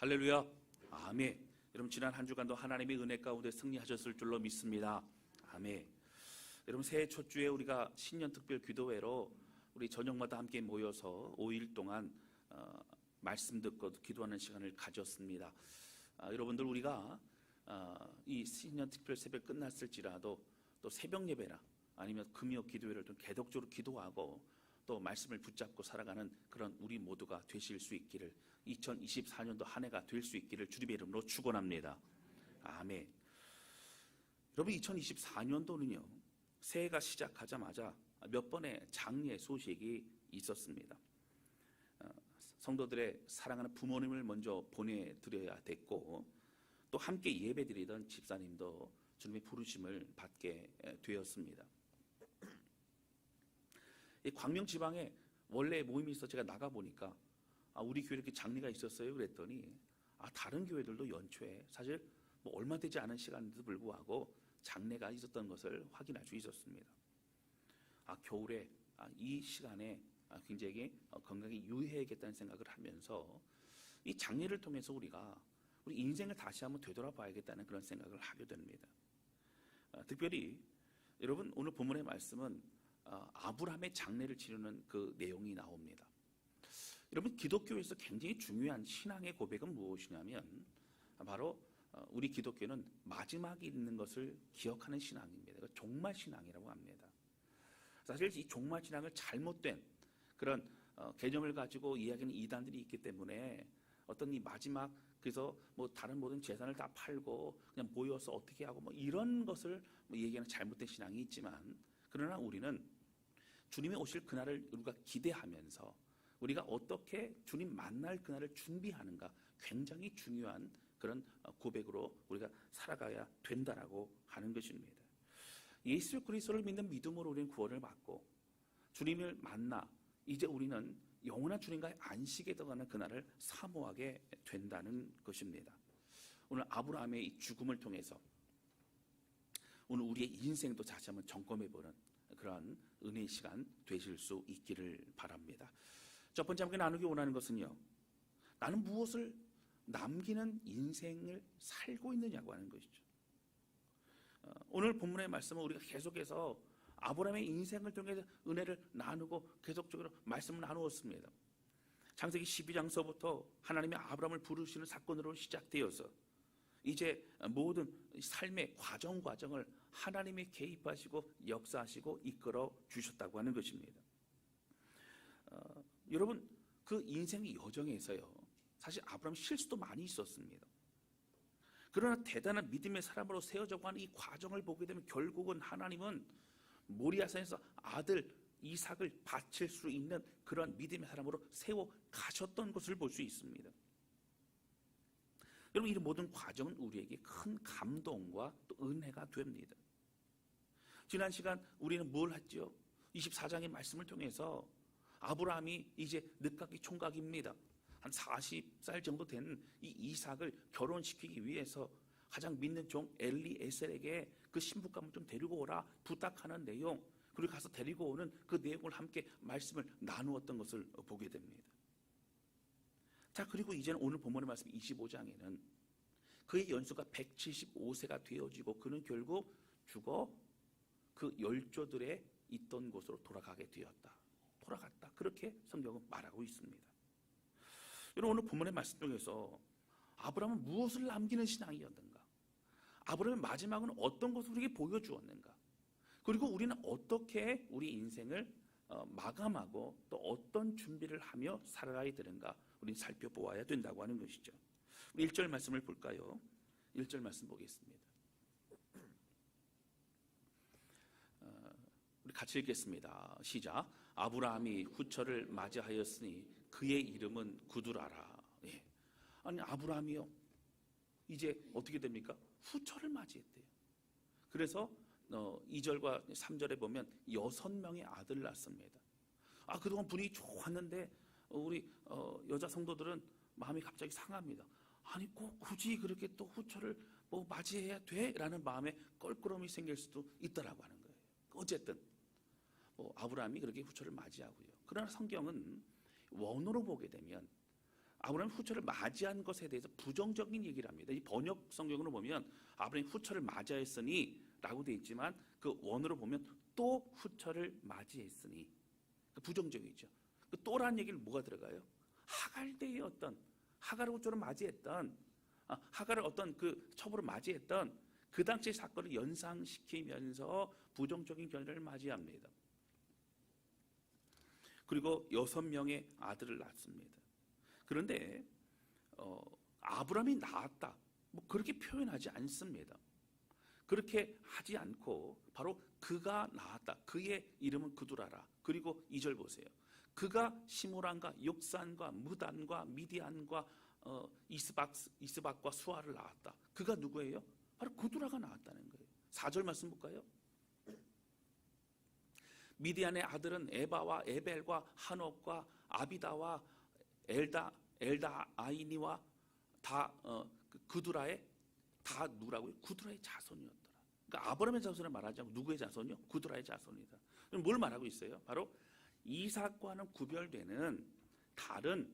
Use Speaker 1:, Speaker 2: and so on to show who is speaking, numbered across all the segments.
Speaker 1: 할렐루야. 아멘. 여러분 지난 한 주간도 하나님의 은혜 가운데 승리하셨을 줄로 믿습니다. 아멘. 여러분 새해 첫 주에 우리가 신년 특별 기도회로 우리 저녁마다 함께 모여서 5일 동안 말씀 듣고 기도하는 시간을 가졌습니다. 여러분들 우리가 이 신년 특별 새벽 끝났을지라도 또 새벽 예배나 아니면 금요 기도회를 좀 계속적으로 기도하고 또 말씀을 붙잡고 살아가는 그런 우리 모두가 되실 수 있기를, 2024년도 한 해가 될 수 있기를 주님의 이름으로 축원합니다. 아멘. 여러분 2024년도는요 새해가 시작하자마자 몇 번의 장례 소식이 있었습니다. 성도들의 사랑하는 부모님을 먼저 보내드려야 됐고, 또 함께 예배드리던 집사님도 주님의 부르심을 받게 되었습니다. 이 광명 지방에 원래 모임이 있어 제가 나가보니까 우리 교회 이렇게 장례가 있었어요 그랬더니 다른 교회들도 연초에 사실 뭐 얼마 되지 않은 시간인데도 불구하고 장례가 있었던 것을 확인할 수 있었습니다. 겨울에 이 시간에 굉장히 건강에 유의해야겠다는 생각을 하면서 이 장례를 통해서 우리가 우리 인생을 다시 한번 되돌아봐야겠다는 그런 생각을 하게 됩니다. 특별히 여러분 오늘 본문의 말씀은 아브라함의 장례를 치르는 그 내용이 나옵니다. 여러분 기독교에서 굉장히 중요한 신앙의 고백은 무엇이냐면 바로 우리 기독교는 마지막이 있는 것을 기억하는 신앙입니다. 종말 신앙이라고 합니다. 사실 이 종말 신앙을 잘못된 그런 개념을 가지고 이야기하는 이단들이 있기 때문에 어떤 이 마지막, 그래서 뭐 다른 모든 재산을 다 팔고 그냥 모여서 어떻게 하고 뭐 이런 것을 얘기하는 잘못된 신앙이 있지만, 그러나 우리는 주님이 오실 그날을 우리가 기대하면서 우리가 어떻게 주님 만날 그날을 준비하는가, 굉장히 중요한 그런 고백으로 우리가 살아가야 된다라고 하는 것입니다. 예수 그리스도를 믿는 믿음으로 우리는 구원을 받고 주님을 만나 이제 우리는 영원한 주님과의 안식에 들어가는 그날을 사모하게 된다는 것입니다. 오늘 아브라함의 이 죽음을 통해서 오늘 우리의 인생도 다시 한번 점검해보는 그런 은혜의 시간 되실 수 있기를 바랍니다. 첫 번째 함께 나누기 원하는 것은요, 나는 무엇을 남기는 인생을 살고 있느냐고 하는 것이죠. 오늘 본문의 말씀은 우리가 계속해서 아브라함의 인생을 통해서 은혜를 나누고 계속적으로 말씀을 나누었습니다. 창세기 12장서부터 하나님이 아브라함을 부르시는 사건으로 시작되어서 이제 모든 삶의 과정을 하나님이 개입하시고 역사하시고 이끌어 주셨다고 하는 것입니다. 여러분 그 인생의 여정에서요 사실 아브라함 실수도 많이 있었습니다. 그러나 대단한 믿음의 사람으로 세워져 가는 이 과정을 보게 되면 결국은 하나님은 모리아산에서 아들 이삭을 바칠 수 있는 그런 믿음의 사람으로 세워 가셨던 것을 볼 수 있습니다. 여러분 이 모든 과정은 우리에게 큰 감동과 또 은혜가 됩니다. 지난 시간 우리는 뭘 했죠? 24장의 말씀을 통해서 아브라함이 이제 늦깎이 총각입니다. 한 40살 정도 된 이 이삭을 결혼시키기 위해서 가장 믿는 종 엘리에셀에게 그 신부감을 좀 데리고 오라 부탁하는 내용, 그리고 가서 데리고 오는 그 내용을 함께 말씀을 나누었던 것을 보게 됩니다. 자, 그리고 이제는 오늘 본문의 말씀 25장에는 그의 연수가 175세가 되어지고 그는 결국 죽어 그 열조들의 있던 곳으로 돌아가게 되었다. 돌아갔다. 그렇게 성경은 말하고 있습니다. 여러분 오늘 본문의 말씀 중에서 아브라함은 무엇을 남기는 신앙이었는가? 아브라함의 마지막은 어떤 것을 우리에게 보여주었는가? 그리고 우리는 어떻게 우리 인생을 마감하고 또 어떤 준비를 하며 살아가야 되는가? 우리는 살펴보아야 된다고 하는 것이죠. 우리 1절 말씀을 볼까요? 1절 말씀 보겠습니다. 우리 같이 읽겠습니다. 시작. 아브라함이 후처를 맞이하였으니 그의 이름은 구두라라. 예. 아니 아브라함이요 이제 어떻게 됩니까? 후처를 맞이했대요. 그래서 2절과 3절에 보면 6명의 아들을 낳습니다. 그동안 분위기 좋았는데 우리 여자 성도들은 마음이 갑자기 상합니다. 아니 꼭 굳이 그렇게 또 후처를 뭐 맞이해야 돼? 라는 마음에 껄끄러움이 생길 수도 있다라고 하는 거예요. 어쨌든 아브라함이 그렇게 후처를 맞이하고요. 그러나 성경은 원어로 보게 되면 아브라함이 후처를 맞이한 것에 대해서 부정적인 얘기를 합니다. 이 번역 성경으로 보면 아브라함이 후처를 맞이하였으니 라고 되어 있지만 그 원어로 보면 또 후처를 맞이했으니, 부정적이죠. 그 또란 얘기를 뭐가 들어가요? 하갈 때의 어떤 하갈을 후처를 맞이했던, 하갈을 어떤 그 첩으로 맞이했던 그 당시 사건을 연상시키면서 부정적인 견해를 맞이합니다. 그리고 6명의 아들을 낳습니다. 그런데 아브라함이 낳았다, 뭐 그렇게 표현하지 않습니다. 그렇게 하지 않고 바로 그가 낳았다. 그의 이름은 그두라라. 그리고 2절 보세요. 그가 시므란과 욕산과 무단과 미디안과 이스박과 수아를 낳았다. 그가 누구예요? 바로 그두라가 낳았다는 거예요. 4절 말씀 볼까요? 미디안의 아들은 에바와 에벨과 한옥과 아비다와 엘다아이니와 다 그두라의 다 누구라고요? 그두라의 자손이었더라. 그러니까 아브라함의 자손을 말하지 않고 누구의 자손이요? 그두라의 자손이다. 그럼 뭘 말하고 있어요? 바로 이삭과는 구별되는 다른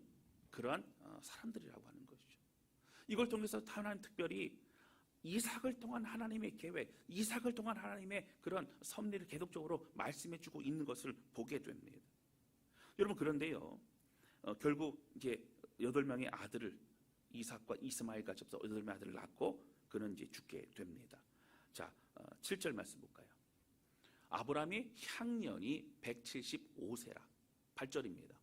Speaker 1: 그러한 사람들이라고 하는 것이죠. 이걸 통해서 하나님 특별히 이삭을 통한 하나님의 계획, 이삭을 통한 하나님의 그런 섭리를 계속적으로 말씀해주고 있는 것을 보게 됩니다. 여러분, 그런데요, 결국 이제 8명의 아들을, 이삭과 이스마엘까지 합해서 8명의 아들을 낳고 그는 이제 죽게 됩니다. 자, 7절 말씀 볼까요? 아브라함의 향년이 175세라. 8절입니다.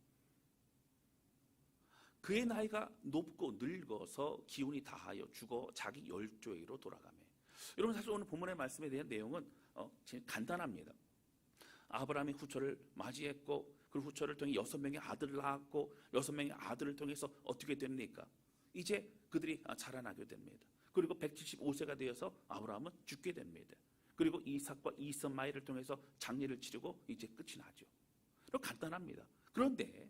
Speaker 1: 그의 나이가 높고 늙어서 기운이 다하여 죽어 자기 열조에게로 돌아가매. 여러분, 사실 오늘 본문의 말씀에 대한 내용은 간단합니다. 아브라함이 후처를 맞이했고 그 후처를 통해 6명의 아들을 낳았고 6명의 아들을 통해서 어떻게 됩니까? 이제 그들이 자라나게 됩니다. 그리고 175세가 되어서 아브라함은 죽게 됩니다. 그리고 이삭과 이스마엘을 통해서 장례를 치르고 이제 끝이 나죠. 간단합니다. 그런데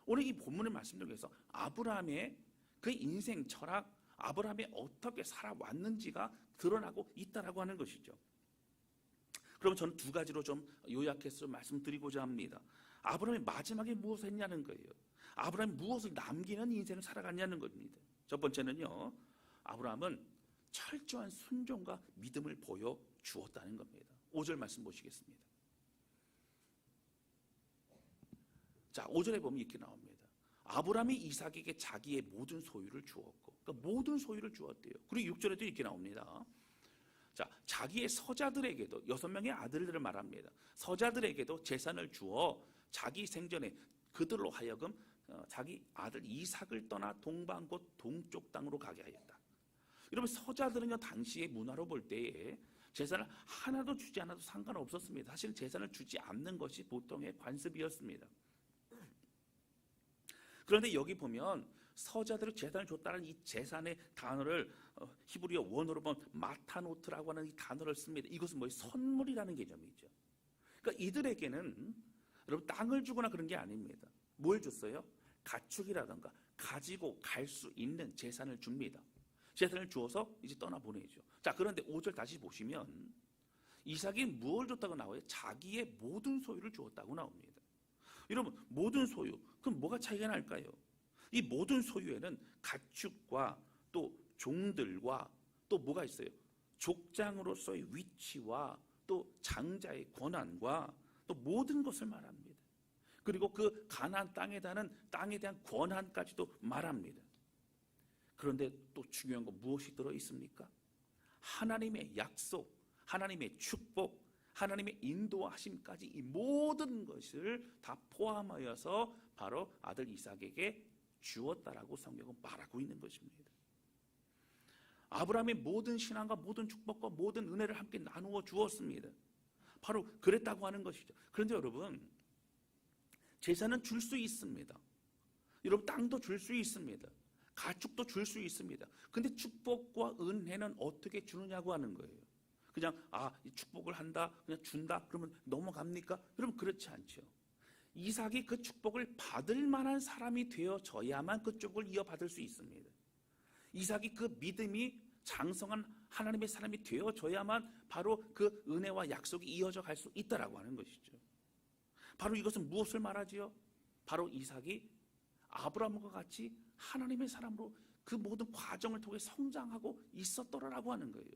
Speaker 1: 오늘 이 본문의 말씀 중에서 아브라함의 그 인생 철학, 아브라함이 어떻게 살아왔는지가 드러나고 있다라고 하는 것이죠. 그럼 저는 2가지로 좀 요약해서 말씀드리고자 합니다. 아브라함이 마지막에 무엇을 했냐는 거예요. 아브라함이 무엇을 남기는 인생을 살아갔냐는 겁니다. 첫 번째는요, 아브라함은 철저한 순종과 믿음을 보여주었다는 겁니다. 5절 말씀 보시겠습니다. 자, 5절에 보면 이렇게 나옵니다. 아브라함이 이삭에게 자기의 모든 소유를 주었고, 그러니까 모든 소유를 주었대요. 그리고 6절에도 이렇게 나옵니다. 자, 자기의 서자들에게도 6명의 아들들을 말합니다. 서자들에게도 재산을 주어 자기 생전에 그들로 하여금 자기 아들 이삭을 떠나 동방 곧 동쪽 땅으로 가게 하였다. 여러분, 서자들은요, 당시의 문화로 볼 때에 재산을 하나도 주지 않아도 상관없었습니다. 사실 재산을 주지 않는 것이 보통의 관습이었습니다. 그런데 여기 보면 서자들이 재산을 줬다는 이 재산의 단어를 히브리어 원어로 보면 마타노트라고 하는 이 단어를 씁니다. 이것은 뭐예요? 선물이라는 개념이죠. 그러니까 이들에게는 여러분 땅을 주거나 그런 게 아닙니다. 뭘 줬어요? 가축이라든가 가지고 갈 수 있는 재산을 줍니다. 재산을 주어서 이제 떠나보내죠. 자, 그런데 5절 다시 보시면 이삭이 무엇을 줬다고 나와요? 자기의 모든 소유를 주었다고 나옵니다. 여러분, 모든 소유, 그럼 뭐가 차이가 날까요? 이 모든 소유에는 가축과 또 종들과 또 뭐가 있어요? 족장으로서의 위치와 또 장자의 권한과 또 모든 것을 말합니다. 그리고 그 가나안 땅에 대한 권한까지도 말합니다. 그런데 또 중요한 건 무엇이 들어있습니까? 하나님의 약속, 하나님의 축복, 하나님의 인도하심까지 이 모든 것을 다 포함하여서 바로 아들 이삭에게 주었다라고 성경은 말하고 있는 것입니다. 아브라함의 모든 신앙과 모든 축복과 모든 은혜를 함께 나누어 주었습니다. 바로 그랬다고 하는 것이죠. 그런데 여러분, 재산은 줄 수 있습니다. 여러분, 땅도 줄 수 있습니다. 가축도 줄 수 있습니다. 근데 축복과 은혜는 어떻게 주느냐고 하는 거예요. 그냥 이 축복을 한다, 그냥 준다, 그러면 넘어갑니까? 여러분, 그렇지 않죠. 이삭이 그 축복을 받을 만한 사람이 되어져야만 그 축복을 이어받을 수 있습니다. 이삭이 그 믿음이 장성한 하나님의 사람이 되어져야만 바로 그 은혜와 약속이 이어져 갈 수 있다라고 하는 것이죠. 바로 이것은 무엇을 말하지요? 바로 이삭이 아브라함과 같이 하나님의 사람으로 그 모든 과정을 통해 성장하고 있었더라라고 하는 거예요.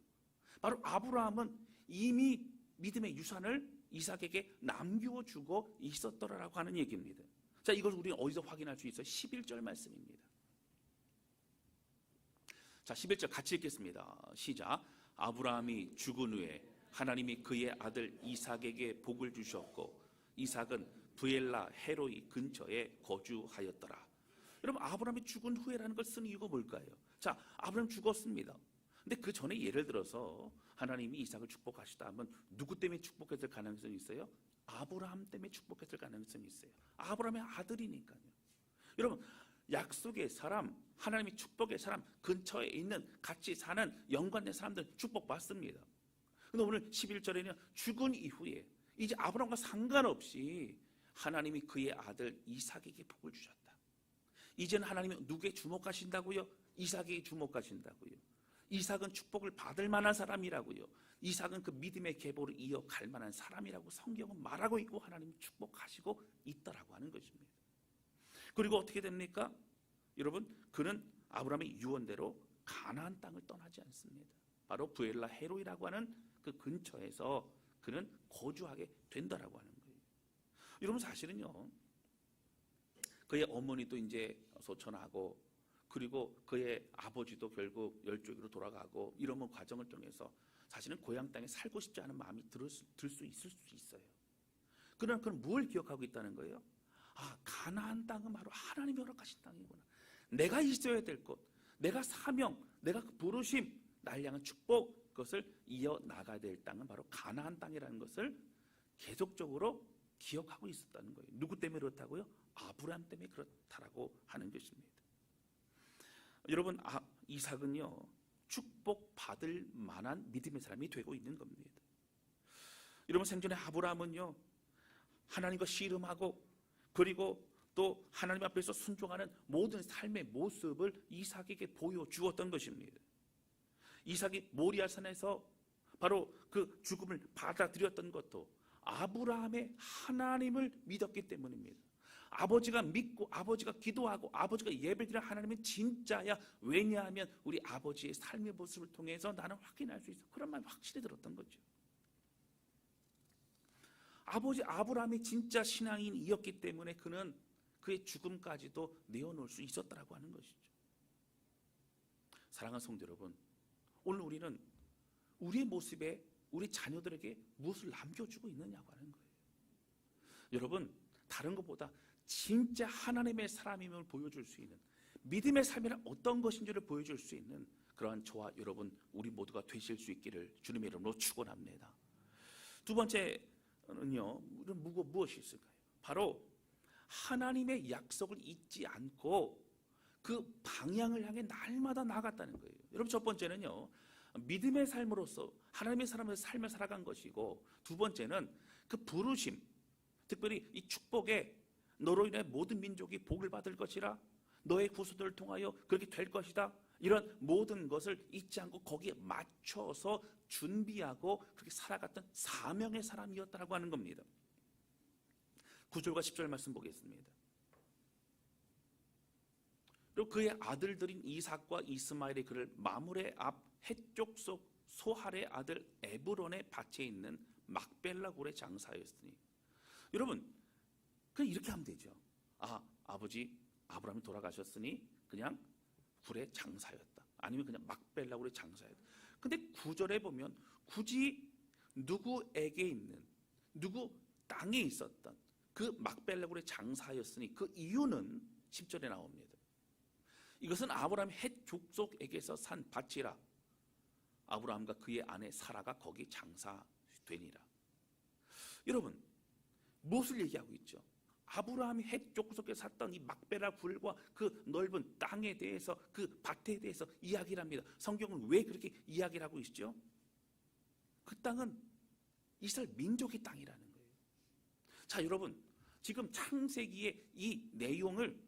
Speaker 1: 바로 아브라함은 이미 믿음의 유산을 이삭에게 남겨 주고 있었더라라고 하는 얘기입니다. 자, 이걸 우리는 어디서 확인할 수 있어요? 11절 말씀입니다. 자, 11절 같이 읽겠습니다. 시작. 아브라함이 죽은 후에 하나님이 그의 아들 이삭에게 복을 주셨고 이삭은 브엘라 헤로이 근처에 거주하였더라. 여러분, 아브라함이 죽은 후에라는 걸 쓴 이유가 뭘까요? 자, 아브라함 죽었습니다. 근데 그 전에 예를 들어서 하나님이 이삭을 축복하시다 하면 누구 때문에 축복했을 가능성이 있어요? 아브라함 때문에 축복했을 가능성이 있어요. 아브라함의 아들이니까요. 여러분, 약속의 사람, 하나님의 축복의 사람, 근처에 있는 같이 사는 연관된 사람들 축복받습니다. 근데 오늘 11절에는 죽은 이후에 이제 아브라함과 상관없이 하나님이 그의 아들 이삭에게 복을 주셨다. 이제는 하나님이 누구에 주목하신다고요? 이삭에게 주목하신다고요. 이삭은 축복을 받을 만한 사람이라고요. 이삭은 그 믿음의 계보를 이어갈 만한 사람이라고 성경은 말하고 있고 하나님이 축복하시고 있다라고 하는 것입니다. 그리고 어떻게 됩니까? 여러분, 그는 아브라함의 유언대로 가나안 땅을 떠나지 않습니다. 바로 브엘라 헤로이라고 하는 그 근처에서 그는 거주하게 된다라고 하는 거예요. 여러분, 사실은요, 그의 어머니도 이제 소천하고 그리고 그의 아버지도 결국 열조기로 돌아가고 이런 과정을 통해서 사실은 고향 땅에 살고 싶지 않은 마음이 들 수 있을 수 있어요. 그러나 그는 뭘 기억하고 있다는 거예요? 아, 가나안 땅은 바로 하나님이 허락하신 땅이구나. 내가 있어야 될 곳, 내가 사명, 내가 그 부르심, 날 향한 축복, 그것을 이어나가야 될 땅은 바로 가나안 땅이라는 것을 계속적으로 기억하고 있었다는 거예요. 누구 때문에 그렇다고요? 아브라함 때문에 그렇다라고 하는 것입니다. 여러분, 이삭은요, 축복받을 만한 믿음의 사람이 되고 있는 겁니다. 여러분, 생전에 아브라함은요, 하나님과 씨름하고 그리고 또 하나님 앞에서 순종하는 모든 삶의 모습을 이삭에게 보여주었던 것입니다. 이삭이 모리아산에서 바로 그 죽음을 받아들였던 것도 아브라함의 하나님을 믿었기 때문입니다. 아버지가 믿고 아버지가 기도하고 아버지가 예배드리는 하나님은 진짜야. 왜냐하면 우리 아버지의 삶의 모습을 통해서 나는 확인할 수 있어. 그런 말 확실히 들었던 거죠. 아버지 아브라함이 진짜 신앙인이었기 때문에 그는 그의 죽음까지도 내어놓을 수 있었다라고 하는 것이죠. 사랑하는 성도 여러분, 오늘 우리는 우리의 모습에 우리 자녀들에게 무엇을 남겨주고 있느냐고 하는 거예요. 여러분, 다른 것보다 진짜 하나님의 사람임을 보여줄 수 있는, 믿음의 삶이란 어떤 것인지를 보여줄 수 있는 그러한 저와 여러분, 우리 모두가 되실 수 있기를 주님의 이름으로 축원합니다. 두 번째는요, 무엇이 있을까요? 바로 하나님의 약속을 잊지 않고 그 방향을 향해 날마다 나아갔다는 거예요. 여러분, 첫 번째는요, 믿음의 삶으로서 하나님의 사람의 삶을 살아간 것이고, 두 번째는 그 부르심, 특별히 이 축복에 너로 인해 모든 민족이 복을 받을 것이라, 너의 후손들을 통하여 그렇게 될 것이다, 이런 모든 것을 잊지 않고 거기에 맞춰서 준비하고 그렇게 살아갔던 사명의 사람이었다라고 하는 겁니다. 9절과 10절 말씀 보겠습니다. 그리고 그의 아들들인 이삭과 이스마엘이 그를 마므레 앞 해쪽 속 소할의 아들 에브론의 밭에 있는 막벨라 굴에 장사하였으니. 여러분, 그냥 이렇게 하면 되죠. 아버지 아브라함이 돌아가셨으니 그냥 굴에 장사였다, 아니면 그냥 막벨라 굴에 장사였다. 근데 9절에 보면 굳이 누구에게 있는, 누구 땅에 있었던 그 막벨라 굴에 장사였으니 그 이유는 10절에 나옵니다. 이것은 아브라함 헷 족속에게서 산 밭이라, 아브라함과 그의 아내 사라가 거기 장사되니라. 여러분, 무엇을 얘기하고 있죠? 아브라함이 헷 족속에 샀던 이 막벨라 굴과 그 넓은 땅에 대해서, 그 밭에 대해서 이야기를 합니다. 성경은 왜 그렇게 이야기를 하고 있죠? 그 땅은 이스라엘 민족의 땅이라는 거예요. 자, 여러분, 지금 창세기의 이 내용을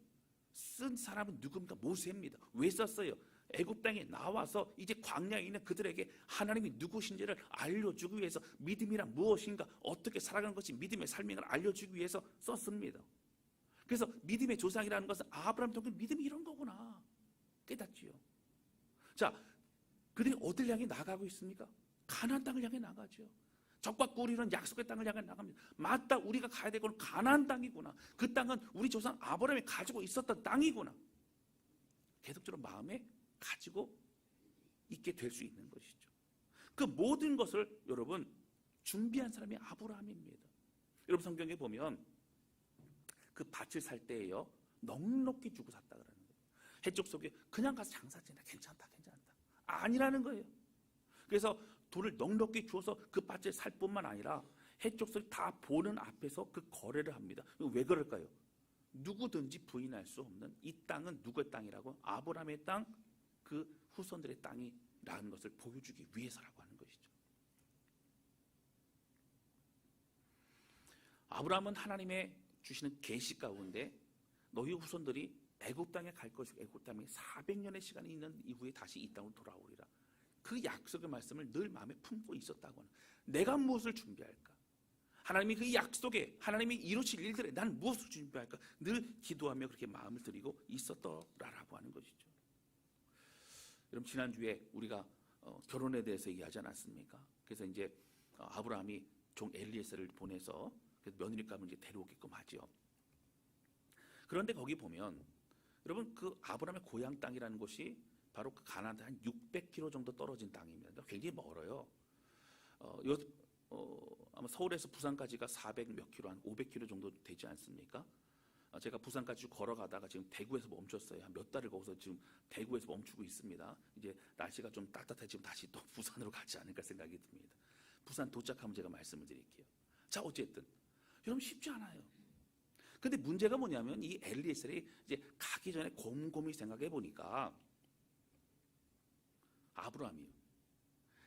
Speaker 1: 쓴 사람은 누굽니까? 모세입니다. 왜 썼어요? 애굽 땅에 나와서 이제 광야에 있는 그들에게 하나님이 누구신지를 알려주기 위해서, 믿음이란 무엇인가, 어떻게 살아가는 것이 믿음의 삶인가를 알려주기 위해서 썼습니다. 그래서 믿음의 조상이라는 것은 아브라함 통해 믿음이 이런 거구나 깨닫지요. 자, 그들이 어딜 향해 나가고 있습니까? 가나안 땅을 향해 나가죠. 적과 꿀이는 약속의 땅을 향해 나갑니다. 맞다, 우리가 가야 될 건 가나안 땅이구나. 그 땅은 우리 조상 아브라함이 가지고 있었던 땅이구나. 계속적으로 마음에 가지고 있게 될 수 있는 것이죠. 그 모든 것을 여러분 준비한 사람이 아브라함입니다. 여러분 성경에 보면 그 밭을 살 때에요 넉넉히 주고 샀다 그러는 거예요. 해쪽 속에 그냥 가서 장사 지나 괜찮다 아니라는 거예요. 그래서 돈을 넉넉히 주어서 그 밭을 살 뿐만 아니라 해쪽 속에 다 보는 앞에서 그 거래를 합니다. 왜 그럴까요? 누구든지 부인할 수 없는 이 땅은 누구의 땅이라고? 아브라함의 땅, 그 후손들의 땅이라는 것을 보여주기 위해서라고 하는 것이죠. 아브라함은 하나님의 주시는 계시 가운데 너희 후손들이 애굽 땅에 갈 것이고 애굽 땅에 400년의 시간이 있는 이후에 다시 이 땅으로 돌아오리라. 그 약속의 말씀을 늘 마음에 품고 있었다고 하는. 내가 무엇을 준비할까? 하나님이 그 약속에 하나님이 이루실 일들에 난 무엇을 준비할까? 늘 기도하며 그렇게 마음을 드리고 있었더라라고 하는 것이죠. 여러분 지난주에 우리가 결혼에 대해서 얘기하지 않았습니까? 그래서 이제 아브라함이 종 엘리에셀을 보내서 며느리감을 이제 데려오게끔 하죠. 그런데 거기 보면 여러분 그 아브라함의 고향 땅이라는 곳이 바로 그 가나안에 한 600km 정도 떨어진 땅입니다. 굉장히 멀어요. 아마 서울에서 부산까지가 400 몇 킬로, 한 500km 정도 되지 않습니까? 제가 부산까지 걸어가다가 지금 대구에서 멈췄어요. 한 몇 달을 거기서 지금 대구에서 멈추고 있습니다. 이제 날씨가 좀 따뜻해지면 다시 또 부산으로 가지 않을까 생각이 듭니다. 부산 도착하면 제가 말씀을 드릴게요. 자, 어쨌든 여러분 쉽지 않아요. 근데 문제가 뭐냐면 이 엘리에셀이 이제 가기 전에 곰곰이 생각해 보니까 아브라함이요.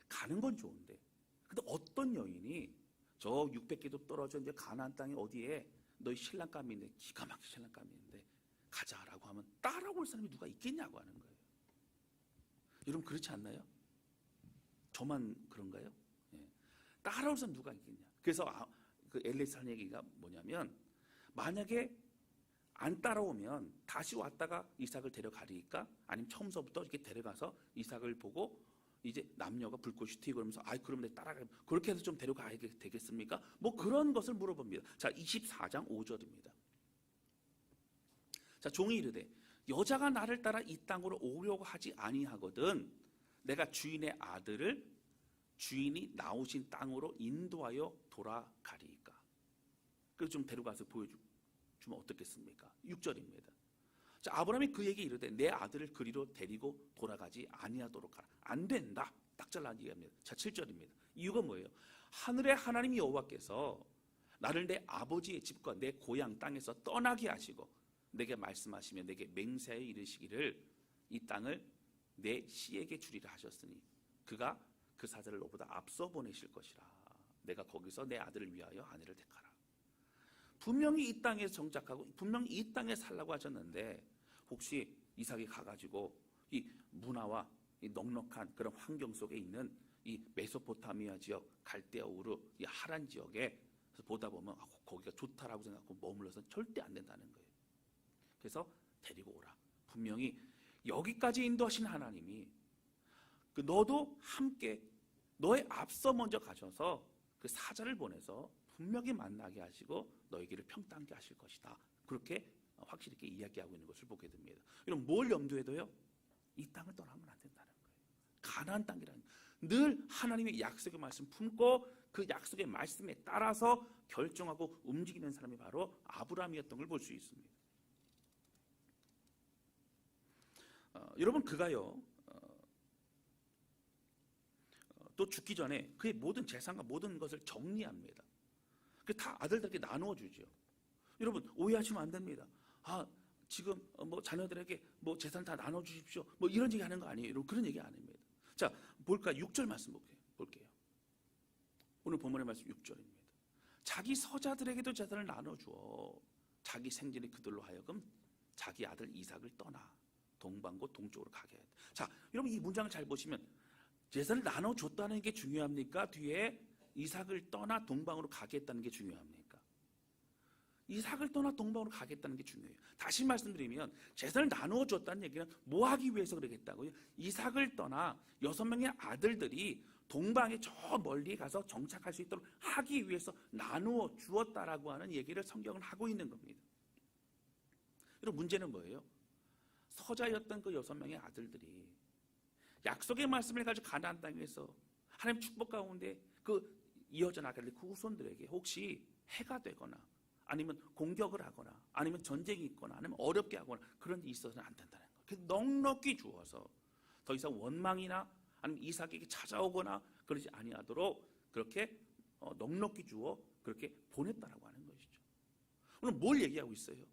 Speaker 1: 가는 건 좋은데 근데 어떤 여인이 저 600km 떨어져 이제 가나안 땅에 어디에 너희 신랑감이 있는데 기가 막힌 신랑감이 있는데 가자라고 하면 따라올 사람이 누가 있겠냐고 하는 거예요. 여러분 그렇지 않나요? 저만 그런가요? 예. 따라올 사람 누가 있겠냐. 그래서 그 엘리에셀 얘기가 뭐냐면 만약에 안 따라오면 다시 왔다가 이삭을 데려가리까 아니면 처음서부터 이렇게 데려가서 이삭을 보고 이제 남녀가 불꽃이 튀고 그러면서 그러면 내 따라가 그렇게 해서 좀 데려가야 되겠습니까? 뭐 그런 것을 물어봅니다. 자, 24장 5절입니다. 자, 종이 이르되 여자가 나를 따라 이 땅으로 오려고 하지 아니하거든 내가 주인의 아들을 주인이 나오신 땅으로 인도하여 돌아가리이까. 그래서 좀 데려가서 보여주면 어떻겠습니까? 6절입니다. 자, 아브라함이 그에게 이르되 내 아들을 그리로 데리고 돌아가지 아니하도록 하라. 안 된다. 딱 잘라 얘기합니다. 자, 7절입니다. 이유가 뭐예요? 하늘의 하나님 여호와께서 나를 내 아버지의 집과 내 고향 땅에서 떠나게 하시고 내게 말씀하시며 내게 맹세하여 이르시기를 이 땅을 내 씨에게 주리라 하셨으니 그가 그 사자를 너보다 앞서 보내실 것이라. 내가 거기서 내 아들을 위하여 아내를 택하라. 분명히 이 땅에 정착하고 분명히 이 땅에 살라고 하셨는데 혹시 이삭이 가가지고 이 문화와 이 넉넉한 그런 환경 속에 있는 이 메소포타미아 지역, 갈대아 우르, 이 하란 지역에 보다 보면 거기가 좋다라고 생각하고 머물러서는 절대 안 된다는 거예요. 그래서 데리고 오라. 분명히 여기까지 인도하신 하나님이 너도 함께 너의 앞서 먼저 가셔서 그 사자를 보내서 분명히 만나게 하시고 너의 길을 평탄하게 하실 것이다. 그렇게 확실히 이렇게 이야기하고 있는 것을 보게 됩니다. 이런 뭘 염두에 둬요? 이 땅을 떠나면 안 된다는 거예요. 가나안 땅이라는 늘 하나님의 약속의 말씀 품고 그 약속의 말씀에 따라서 결정하고 움직이는 사람이 바로 아브라함이었던 걸 볼 수 있습니다. 여러분 그가요 또 죽기 전에 그의 모든 재산과 모든 것을 정리합니다. 그 다 아들들에게 나누어 주죠. 여러분 오해하시면 안 됩니다. 지금 뭐 자녀들에게 뭐 재산 다 나눠 주십시오. 뭐 이런 얘기 하는 거 아니에요. 여러분 그런 얘기 안 합니다. 자, 볼까? 6절 말씀 볼게요. 오늘 본문의 말씀 6절입니다. 자기 서자들에게도 재산을 나눠 주어 자기 생전에 그들로 하여금 자기 아들 이삭을 떠나 동방고 동쪽으로 가게 했다. 자, 여러분 이 문장을 잘 보시면 재산을 나눠 줬다는 게 중요합니까? 뒤에 이삭을 떠나 동방으로 가게 했다는 게 중요합니까? 이삭을 떠나 동방으로 가겠다는 게 중요해요. 다시 말씀드리면 재산을 나누어 줬다는 얘기는 뭐 하기 위해서 그러겠다고요? 이삭을 떠나 6명의 아들들이 동방에 저 멀리 가서 정착할 수 있도록 하기 위해서 나누어 주었다라고 하는 얘기를 성경은 하고 있는 겁니다. 그리고 문제는 뭐예요? 서자였던 그 6명의 아들들이 약속의 말씀을 가지고 가나안 땅에서 하나님 축복 가운데 그 이어져 나갈 그 후손들에게 혹시 해가 되거나 아니면 공격을 하거나 아니면 전쟁이 있거나 아니면 어렵게 하거나 그런 일이 있어서는 안 된다는 거예요. 그래서 넉넉히 주어서 더 이상 원망이나 아니면 이삭에게 찾아오거나 그러지 아니하도록 그렇게 넉넉히 주어 그렇게 보냈다라고 하는 것이죠. 오늘 뭘 얘기하고 있어요?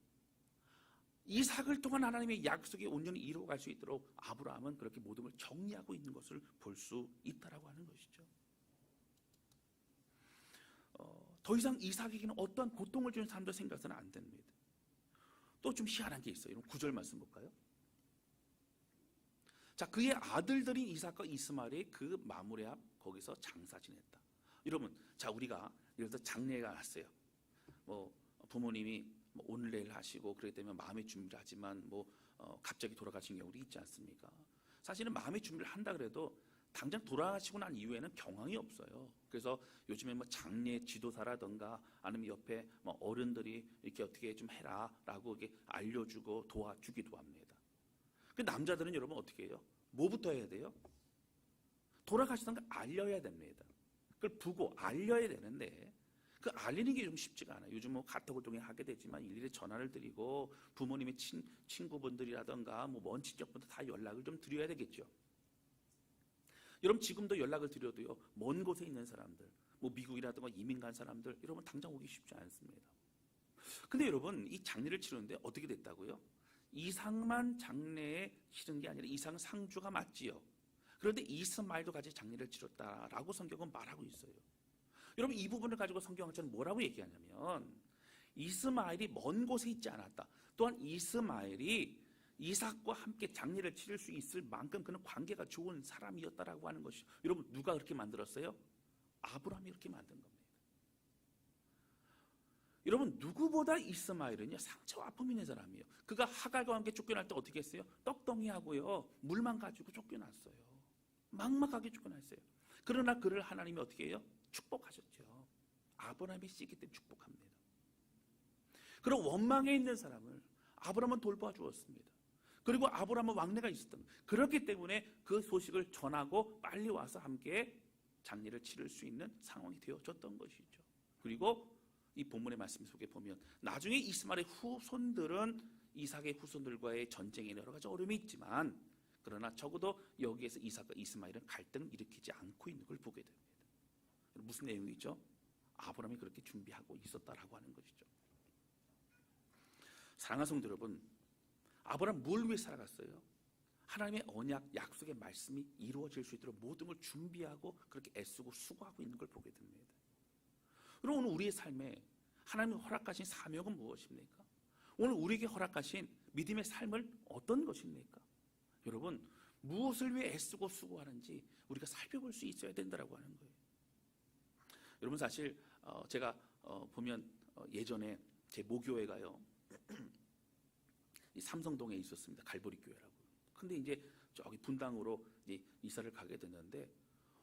Speaker 1: 이삭을 통한 하나님의 약속이 온전히 이루어갈 수 있도록 아브라함은 그렇게 모든 걸 정리하고 있는 것을 볼 수 있다라고 하는 것이죠. 더 이상 이삭에게는 어떠한 고통을 주는 삶도 생각해서는 안 됩니다. 또 좀 희한한 게 있어요. 9절 말씀 볼까요? 자, 그의 아들들인 이삭과 이스마엘이 그 마므레 앞 거기서 장사 지냈다. 여러분, 자 우리가 예를 들어 장례가 났어요. 뭐 부모님이 뭐 오늘 내일 하시고 그렇기 때문에 마음의 준비를 하지만 갑자기 돌아가신 경우도 있지 않습니까? 사실은 마음의 준비를 한다 그래도 당장 돌아가시고 난 이후에는 경황이 없어요. 그래서 요즘에 뭐 장례 지도사라든가 아니면 옆에 뭐 어른들이 이렇게 어떻게 좀 해라라고 이렇게 알려주고 도와주기도 합니다. 그 남자들은 여러분 어떻게 해요? 뭐부터 해야 돼요? 돌아가시던 거 알려야 됩니다. 그걸 보고 알려야 되는데 그 알리는 게 좀 쉽지가 않아요. 요즘 뭐 카톡을 통해 하게 되지만 일일이 전화를 드리고 부모님의 친구분들이라든가 뭐 먼 친척분들 다 연락을 좀 드려야 되겠죠. 여러분 지금도 연락을 드려도요 먼 곳에 있는 사람들 뭐 미국이라든가 이민 간 사람들 여러분 당장 오기 쉽지 않습니다. 근데 여러분 이 장례를 치르는데 어떻게 됐다고요? 이삭만 장례에 치른 게 아니라 이삭은 상주가 맞지요. 그런데 이스마엘도 같이 장례를 치렀다라고 성경은 말하고 있어요. 여러분 이 부분을 가지고 성경학자는 뭐라고 얘기하냐면 이스마엘이 먼 곳에 있지 않았다. 또한 이스마엘이 이삭과 함께 장례를 치를 수 있을 만큼 그는 관계가 좋은 사람이었다라고 하는 것이죠. 여러분 누가 그렇게 만들었어요? 아브라함이 그렇게 만든 겁니다. 여러분 누구보다 이스마엘은요 상처와 아픔이 있는 사람이에요. 그가 하갈과 함께 쫓겨날 때 어떻게 했어요? 떡덩이하고요 물만 가지고 쫓겨났어요. 막막하게 쫓겨났어요. 그러나 그를 하나님이 어떻게 해요? 축복하셨죠. 아브라함의 씨이기 때문에 축복합니다. 그런 원망에 있는 사람을 아브라함은 돌봐주었습니다. 그리고 아브라함은 왕래가 있었던 거예요. 그렇기 때문에 그 소식을 전하고 빨리 와서 함께 장례를 치를 수 있는 상황이 되어졌던 것이죠. 그리고 이 본문의 말씀 속에 보면 나중에 이스마엘의 후손들은 이삭의 후손들과의 전쟁에 여러 가지 어려움이 있지만 그러나 적어도 여기에서 이삭과 이스마엘은 갈등을 일으키지 않고 있는 걸 보게 됩니다. 무슨 내용이죠? 아브라함이 그렇게 준비하고 있었다라고 하는 것이죠. 사랑하는 성도 여러분, 아브라함 뭘 위해 살아갔어요? 하나님의 언약, 약속의 말씀이 이루어질 수 있도록 모든 걸 준비하고 그렇게 애쓰고 수고하고 있는 걸 보게 됩니다. 그럼 오늘 우리의 삶에 하나님이 허락하신 사명은 무엇입니까? 오늘 우리에게 허락하신 믿음의 삶을 어떤 것입니까? 여러분 무엇을 위해 애쓰고 수고하는지 우리가 살펴볼 수 있어야 된다고 하는 거예요. 여러분 사실 제가 보면 예전에 제 모교회가요 이 삼성동에 있었습니다. 갈보리 교회라고. 근데 이제 저기 분당으로 이사를 가게 됐는데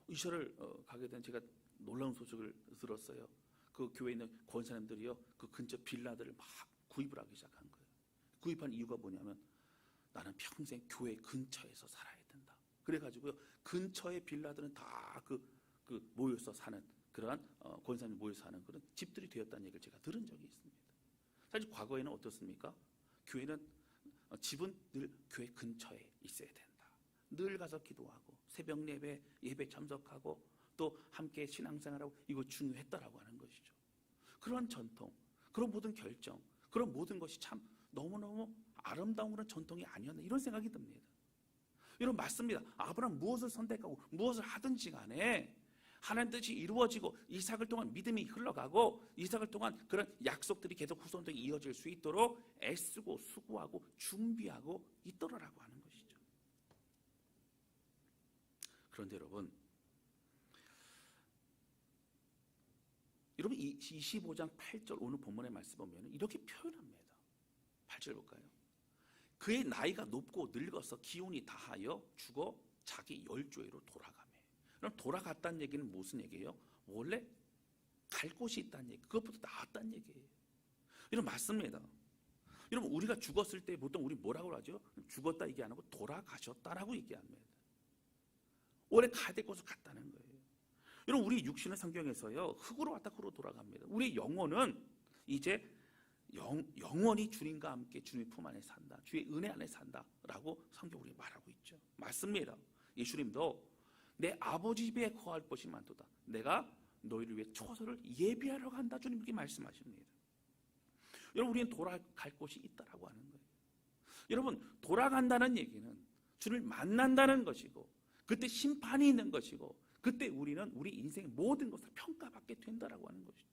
Speaker 1: 이사를 가게 된 제가 놀라운 소식을 들었어요. 그 교회에 있는 권사님들이요 그 근처 빌라들을 막 구입을 하기 시작한 거예요. 구입한 이유가 뭐냐면 나는 평생 교회 근처에서 살아야 된다. 그래가지고요 근처의 빌라들은 다 모여서 사는 그러한 권사님 모여서 사는 그런 집들이 되었다는 얘기를 제가 들은 적이 있습니다. 사실 과거에는 어떻습니까? 교회는 집은 늘 교회 근처에 있어야 된다. 늘 가서 기도하고 새벽 예배 참석하고 또 함께 신앙생활하고 이거 중요했다라고 하는 것이죠. 그런 전통, 그런 모든 결정, 그런 모든 것이 참 너무너무 아름다운 그런 전통이 아니었나 이런 생각이 듭니다. 여러분 맞습니다. 아브라함 무엇을 선택하고 무엇을 하든지 간에 하나님 뜻이 이루어지고 이삭을 통한 믿음이 흘러가고 이삭을 통한 그런 약속들이 계속 후손들에 이어질 수 있도록 애쓰고 수고하고 준비하고 있더라라고 하는 것이죠. 그런데 여러분 여러분 25장 8절 오늘 본문의 말씀 보면 이렇게 표현합니다. 8절 볼까요? 그의 나이가 높고 늙어서 기운이 다하여 죽어 자기 열조에로 돌아가매. 그럼 돌아갔다는 얘기는 무슨 얘기예요? 원래 갈 곳이 있다는 얘기, 그것보다 나았다는 얘기예요. 여러분 맞습니다. 여러분 우리가 죽었을 때 보통 우리 뭐라고 하죠? 죽었다 얘기 안 하고 돌아가셨다라고 얘기합니다. 원래 가야 될 곳을 갔다는 거예요. 여러분 우리 육신의 성경에서요 흙으로 왔다 흙으로 돌아갑니다. 우리 영혼은 이제 영원히 주님과 함께 주님의 품 안에 산다, 주의 은혜 안에 산다라고 성경 우리 말하고 있죠. 맞습니다. 예수님도 내 아버지 집에 거할 것이 많도다, 내가 너희를 위해 초소를 예비하러 간다, 주님 그렇게 말씀하십니다. 여러분 우리는 돌아갈 곳이 있다라고 하는 거예요. 여러분 돌아간다는 얘기는 주를 만난다는 것이고, 그때 심판이 있는 것이고, 그때 우리는 우리 인생의 모든 것을 평가받게 된다라고 하는 것이죠.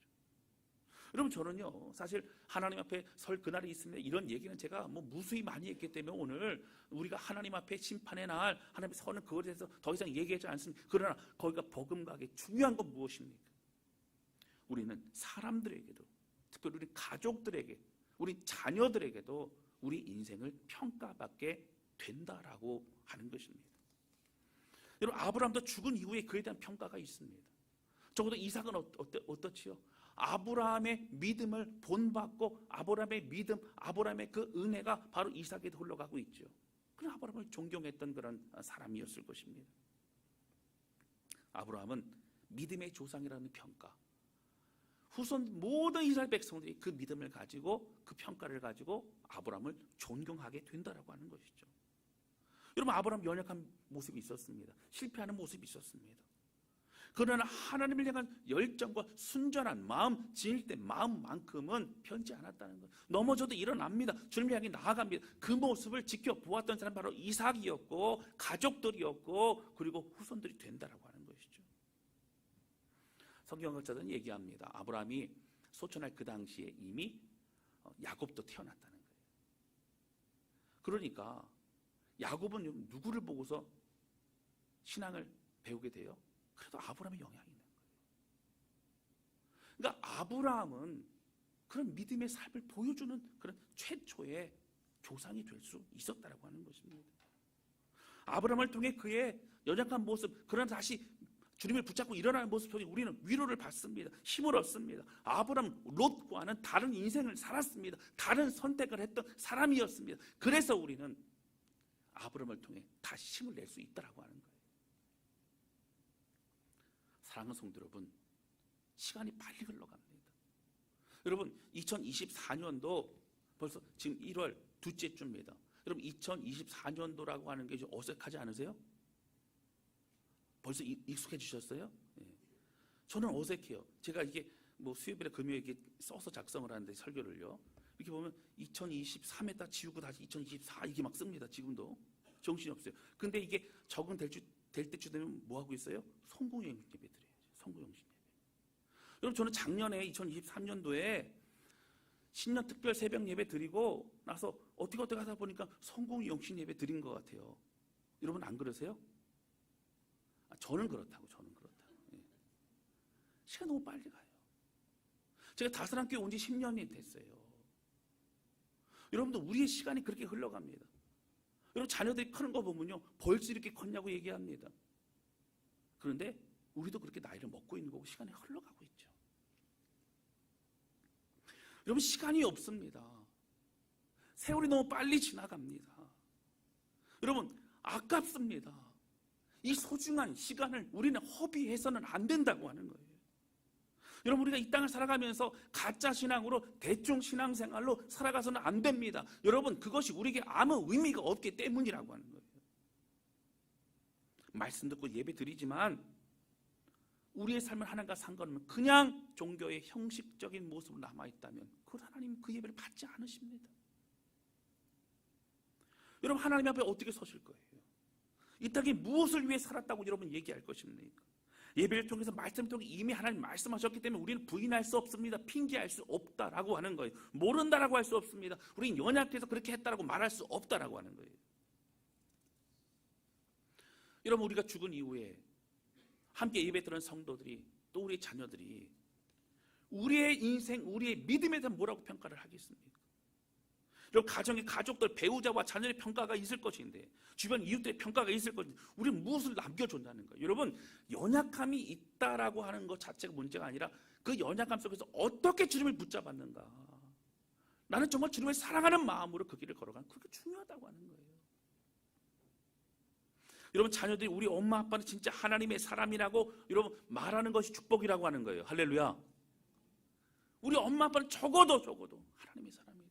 Speaker 1: 여러분 저는요 사실 하나님 앞에 설 그날이 있습니다, 이런 얘기는 제가 무수히 많이 했기 때문에 오늘 우리가 하나님 앞에 심판의 날 하나님 서는 그것에 대해서 더 이상 얘기하지 않습니다. 그러나 거기가 버금가게 중요한 건 무엇입니까? 우리는 사람들에게도, 특별히 우리 가족들에게, 우리 자녀들에게도 우리 인생을 평가받게 된다라고 하는 것입니다. 여러분 아브라함도 죽은 이후에 그에 대한 평가가 있습니다. 적어도 이삭은 어떻지요? 아브라함의 믿음을 본받고 아브라함의 믿음, 아브라함의 그 은혜가 바로 이삭에도 흘러가고 있죠. 그런 아브라함을 존경했던 그런 사람이었을 것입니다. 아브라함은 믿음의 조상이라는 평가, 후손 모든 이스라엘 백성들이 그 믿음을 가지고 그 평가를 가지고 아브라함을 존경하게 된다라고 하는 것이죠. 여러분 아브라함 연약한 모습이 있었습니다. 실패하는 모습이 있었습니다. 그러나 하나님을 향한 열정과 순전한 마음, 지을 때 마음만큼은 변치 않았다는 것. 넘어져도 일어납니다. 주님을 향해 나아갑니다. 그 모습을 지켜보았던 사람이 바로 이삭이었고 가족들이었고 그리고 후손들이 된다라고 하는 것이죠. 성경학자들은 얘기합니다. 아브라함이 소천할 그 당시에 이미 야곱도 태어났다는 거예요. 그러니까 야곱은 누구를 보고서 신앙을 배우게 돼요? 그래도 아브라함의 영향이 있는 거예요. 그러니까 아브라함은 그런 믿음의 삶을 보여주는 그런 최초의 조상이 될 수 있었다라고 하는 것입니다. 아브라함을 통해 그의 연약한 모습, 그러나 다시 주님을 붙잡고 일어나는 모습 속에 우리는 위로를 받습니다. 힘을 얻습니다. 아브라함, 롯과는 다른 인생을 살았습니다. 다른 선택을 했던 사람이었습니다. 그래서 우리는 아브라함을 통해 다시 힘을 낼 수 있다라고 하는 거예요. 사랑하는 성도 여러분, 시간이 빨리 흘러갑니다. 여러분 2024년도 벌써 지금 1월 둘째 주입니다. 여러분 2024년도라고 하는 게 좀 어색하지 않으세요? 벌써 익숙해지셨어요? 네. 저는 어색해요. 제가 이게 수요일에 금요일에 이렇게 써서 작성을 하는데 설교를요, 이렇게 보면 2023에다 지우고 다시 2024 이게 막 씁니다. 지금도 정신이 없어요. 근데 이게 적응될 때쯤 되면 뭐 하고 있어요? 성공의 예배 드려야죠. 성공영신 예배. 여러분 저는 작년에 2023년도에 신년 특별 새벽 예배 드리고 나서 어떻게 하다 보니까 성공영신 예배 드린 것 같아요. 여러분 안 그러세요? 저는 그렇다고. 예. 시간 너무 빨리 가요. 제가 다스랑교회 온 지 10년이 됐어요. 여러분도 우리의 시간이 그렇게 흘러갑니다. 여러분 자녀들이 크는 거 보면요, 벌써 이렇게 컸냐고 얘기합니다. 그런데 우리도 그렇게 나이를 먹고 있는 거고 시간이 흘러가고 있죠. 여러분 시간이 없습니다. 세월이 너무 빨리 지나갑니다. 여러분 아깝습니다. 이 소중한 시간을 우리는 허비해서는 안 된다고 하는 거예요. 여러분 우리가 이 땅을 살아가면서 가짜 신앙으로 대충 신앙생활로 살아가서는 안 됩니다. 여러분 그것이 우리에게 아무 의미가 없기 때문이라고 하는 거예요. 말씀 듣고 예배 드리지만 우리의 삶을 하나님과 상관없는 그냥 종교의 형식적인 모습으로 남아있다면 그 하나님 그 예배를 받지 않으십니다. 여러분 하나님 앞에 어떻게 서실 거예요? 이 땅에 무엇을 위해 살았다고 여러분 얘기할 것입니까? 예배를 통해서 말씀을 통해 이미 하나님 말씀하셨기 때문에 우리는 부인할 수 없습니다. 핑계할 수 없다라고 하는 거예요. 모른다라고 할 수 없습니다. 우리는 연약해서 그렇게 했다라고 말할 수 없다라고 하는 거예요. 여러분 우리가 죽은 이후에 함께 예배 드리는 성도들이 또 우리 자녀들이 우리의 인생, 우리의 믿음에 대한 뭐라고 평가를 하겠습니까? 여러분, 가정의 가족들, 배우자와 자녀의 평가가 있을 것인데, 주변 이웃들의 평가가 있을 것인데, 우리는 무엇을 남겨준다는 거예요? 여러분, 연약함이 있다라고 하는 것 자체가 문제가 아니라 그 연약함 속에서 어떻게 주님을 붙잡았는가, 나는 정말 주님을 사랑하는 마음으로 그 길을 걸어가는, 그게 중요하다고 하는 거예요. 여러분, 자녀들이 우리 엄마 아빠는 진짜 하나님의 사람이라고 여러분 말하는 것이 축복이라고 하는 거예요. 할렐루야. 우리 엄마 아빠는 적어도 하나님의 사람이다.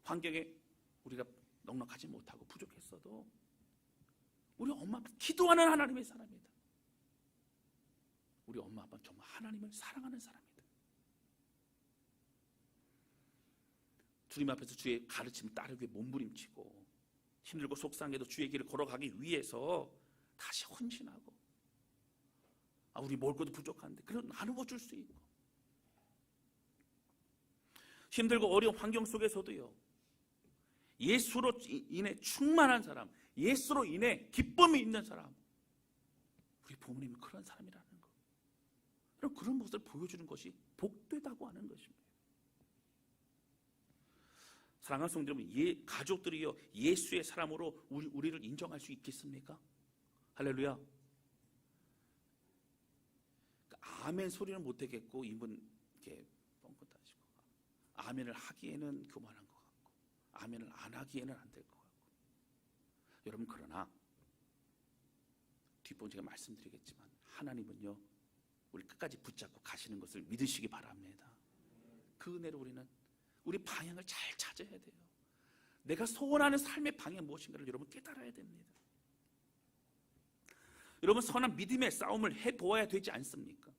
Speaker 1: 환경에 우리가 넉넉하지 못하고 부족했어도 우리 엄마 아빠 기도하는 하나님의 사람이다. 우리 엄마 아빠는 정말 하나님을 사랑하는 사람이다. 주님 앞에서 주의 가르침을 따르기 위해 몸부림치고 힘들고 속상해도 주의 길을 걸어가기 위해서 다시 헌신하고, 우리 먹을 것도 부족한데 그래도 나누어 줄 수 있고, 힘들고 어려운 환경 속에서도요, 예수로 인해 충만한 사람, 예수로 인해 기쁨이 있는 사람, 우리 부모님이 그런 사람이라는 거, 그런 모습을 보여주는 것이 복되다고 하는 것입니다. 사랑하는 성도 여러분, 가족들이요, 예수의 사람으로 우리를 인정할 수 있겠습니까? 할렐루야. 아멘 소리는 못하겠고 입은 이렇게 뻥긋하시고, 아멘을 하기에는 교만한 것 같고, 아멘을 안 하기에는 안 될 것 같고. 여러분, 그러나 뒷부분 제가 말씀드리겠지만 하나님은요, 우리 끝까지 붙잡고 가시는 것을 믿으시기 바랍니다. 그 은혜로 우리 방향을 잘 찾아야 돼요. 내가 소원하는 삶의 방향이 무엇인가를 여러분 깨달아야 됩니다. 여러분, 선한 믿음의 싸움을 해보아야 되지 않습니까?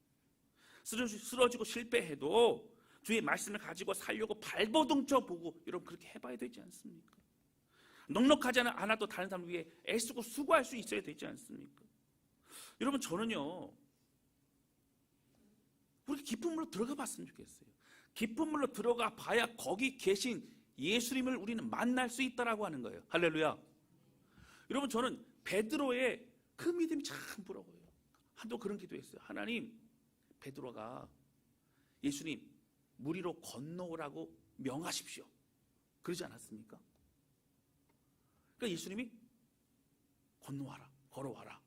Speaker 1: 쓰러지고 실패해도 주의 말씀을 가지고 살려고 발버둥 쳐보고 여러분 그렇게 해봐야 되지 않습니까? 넉넉하지 않아도 다른 사람을 위해 애쓰고 수고할 수 있어야 되지 않습니까? 여러분, 저는요, 우리 깊은 물로 들어가 봤으면 좋겠어요. 깊은 물로 들어가 봐야 거기 계신 예수님을 우리는 만날 수 있다라고 하는 거예요. 할렐루야. 여러분, 저는 베드로의 그 믿음이 참 부러워요. 한도 그런 기도했어요. 하나님, 베드로가 예수님 물 위로 건너오라고 명하십시오. 그러지 않았습니까? 그러니까 예수님이 건너와라, 걸어와라.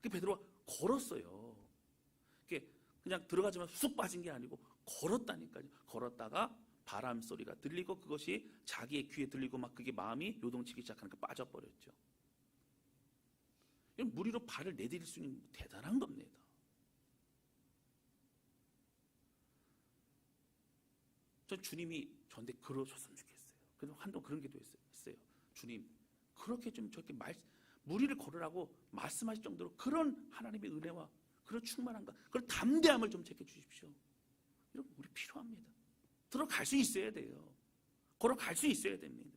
Speaker 1: 그 베드로가 걸었어요. 그냥 들어가지만 쑥 빠진 게 아니고 걸었다니까요. 걸었다가 바람 소리가 들리고 그것이 자기의 귀에 들리고 막 그게 마음이 요동치기 시작하니까 빠져버렸죠. 물 위로 발을 내디딜 수 있는 대단한 겁니다. 전 주님이 저한테 그러셨으면 좋겠어요. 그래서 한동안 그런 기도 했어요. 주님, 그렇게 좀 저렇게 물 위를 걸으라고 말씀하실 정도로 그런 하나님의 은혜와 그런 충만함과 그런 담대함을 좀 제게 주십시오. 여러분, 우리 필요합니다. 들어갈 수 있어야 돼요. 걸어갈 수 있어야 됩니다.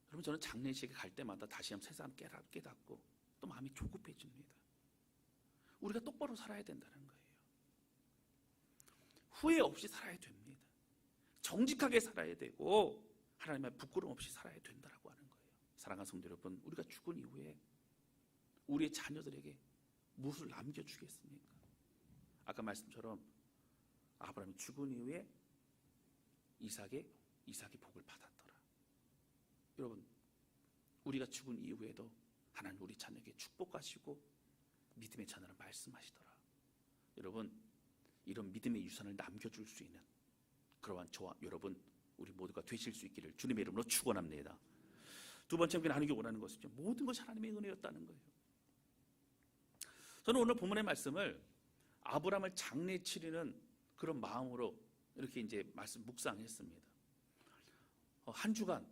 Speaker 1: 여러분, 저는 장례식에 갈 때마다 다시 한번 새삼 깨닫고 또 마음이 조급해집니다. 우리가 똑바로 살아야 된다는 거예요. 후회 없이 살아야 됩니다. 정직하게 살아야 되고 하나님의 부끄러움 없이 살아야 된다고 하는 거예요. 사랑하는 성도 여러분, 우리가 죽은 이후에 우리의 자녀들에게 무엇을 남겨주겠습니까? 아까 말씀처럼 아브라함이 죽은 이후에 이삭이 복을 받았더라. 여러분, 우리가 죽은 이후에도 하나님 우리 자녀에게 축복하시고 믿음의 자녀를 말씀하시더라. 여러분, 이런 믿음의 유산을 남겨줄 수 있는 그러한 저와 여러분 우리 모두가 되실 수 있기를 주님의 이름으로 축원합니다. 두 번째 우리가 나누기 원하는 것이죠. 모든 것이 하나님의 은혜였다는 거예요. 저는 오늘 본문의 말씀을 아브라함을 장례 치르는 그런 마음으로 이렇게 이제 묵상했습니다. 한 주간